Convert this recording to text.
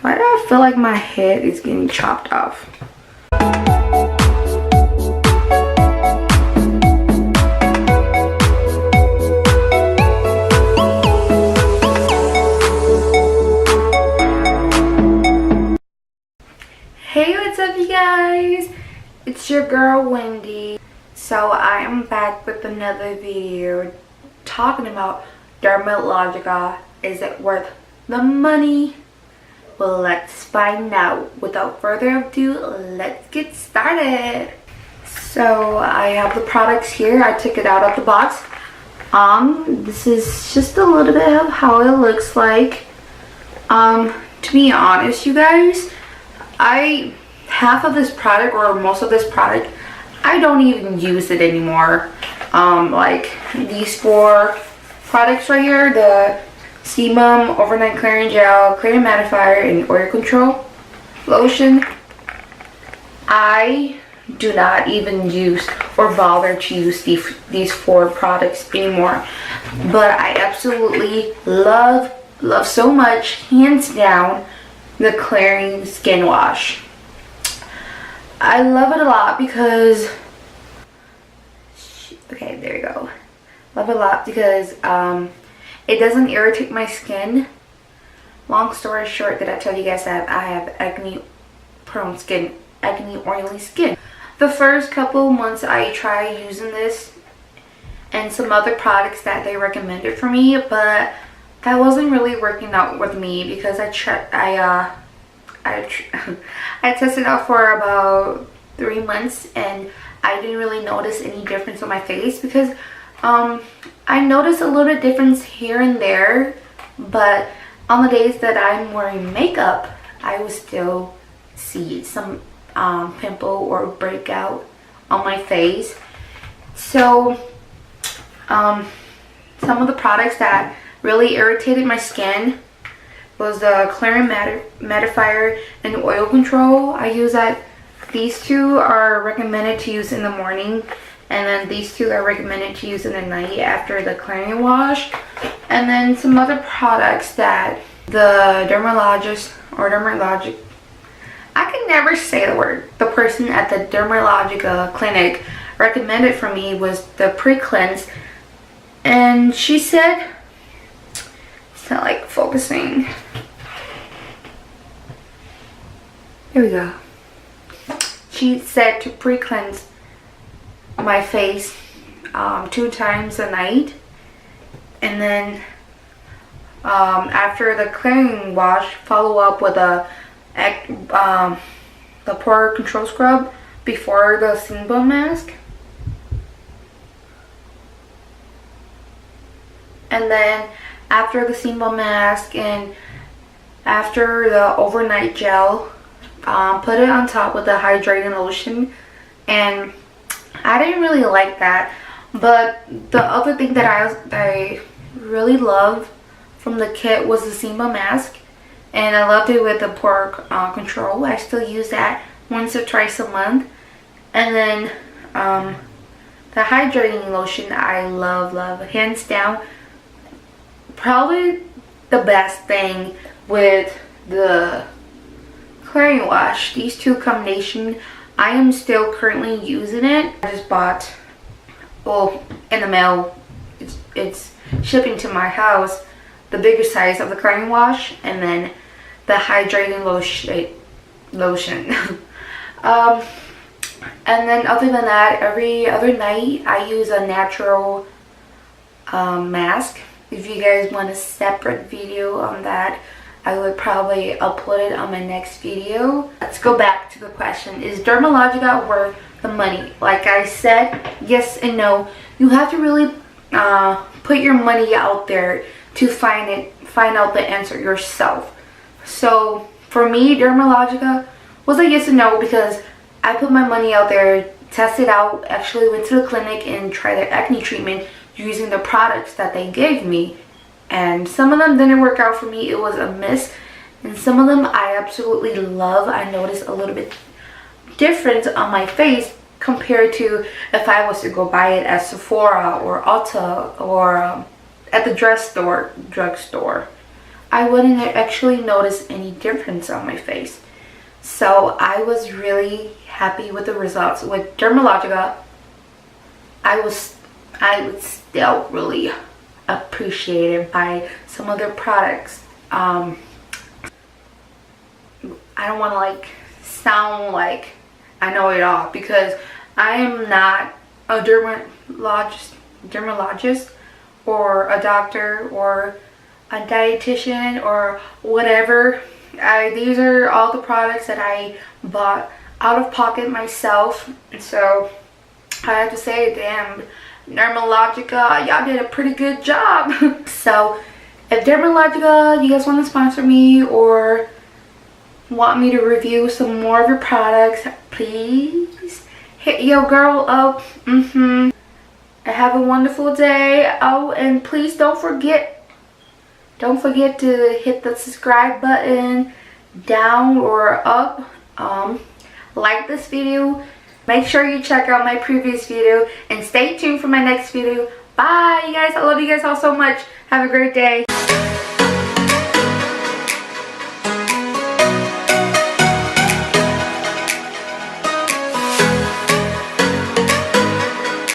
Why do I feel like my head is getting chopped off? Hey, what's up you guys? It's your girl Wendy. So I am back with another video talking about Dermalogica. Is it worth the money? Well, let's find out. Without further ado, let's get started. So I have the products here. I took it out of the box. This is just a little bit of how it looks like. To be honest, you guys, half of this product, or most of this product, I don't even use it anymore. Like these 4 products right here, the Sebum Overnight Clearing Gel, Creating Mattifier, and Oil Control Lotion, I do not even use or bother to use these 4 products anymore. But I absolutely love so much, hands down, the Clearing Skin Wash. I love it a lot because, okay, there you go. Love it a lot because it doesn't irritate my skin. Long story short, did I tell you guys that I have acne prone skin, acne oily skin? The first couple months I tried using this and some other products that they recommended for me, but that wasn't really working out with me because I tested out for about 3 months and I didn't really notice any difference on my face because I noticed a little bit difference here and there, but on the days that I'm wearing makeup, I would still see some pimple or breakout on my face. So some of the products that really irritated my skin was the Clearing Mattifier and Oil Control. I use that. These 2 are recommended to use in the morning, and then these 2 are recommended to use in the night after the clearing wash. And then some other products that the Dermalogic, I can never say the word. The person at the Dermalogica clinic recommended for me was the Preclense, and she said, it's not like focusing. Here we go. She said to pre-cleanse my face 2 times a night, and then after the clearing wash, follow up with the pore control scrub before the sebum mask, and then after the sebum mask and after the overnight gel, put it on top with the hydrating lotion. And I didn't really like that, but the other thing that I really loved from the kit was the sebum mask, and I loved it with the pore control. I still use that once or twice a month. And then the hydrating lotion, I love hands down. Probably the best thing with the clearing wash, these 2 combination, I am still currently using it. I just bought, well, in the mail, it's shipping to my house, the bigger size of the clearing wash, and then the hydrating lotion. And then other than that, every other night I use a natural mask. If you guys want a separate video on that, I would probably upload it on my next video. Let's go back to the question. Is Dermalogica worth the money? Like I said, yes and no. You have to really put your money out there to find out the answer yourself. So for me, Dermalogica was a yes and no because I put my money out there, tested out, actually went to the clinic and tried their acne treatment using the products that they gave me. And some of them didn't work out for me. It was a miss. And some of them I absolutely love. I noticed a little bit different on my face compared to if I was to go buy it at Sephora or Ulta or at the drugstore. I wouldn't actually notice any difference on my face. So I was really happy with the results. With Dermalogica, I was still really appreciated by some of their products. I don't want to like sound like I know it all, because I am not a dermatologist or a doctor or a dietitian or whatever. These are all the products that I bought out of pocket myself, so I have to say, damn, Dermalogica, y'all did a pretty good job. So if Dermalogica, you guys want to sponsor me or want me to review some more of your products, please hit your girl up. Have a wonderful day. Oh, and please don't forget to hit the subscribe button down or up. Like this video. Make sure you check out my previous video and stay tuned for my next video. Bye, you guys. I love you guys all so much. Have a great day.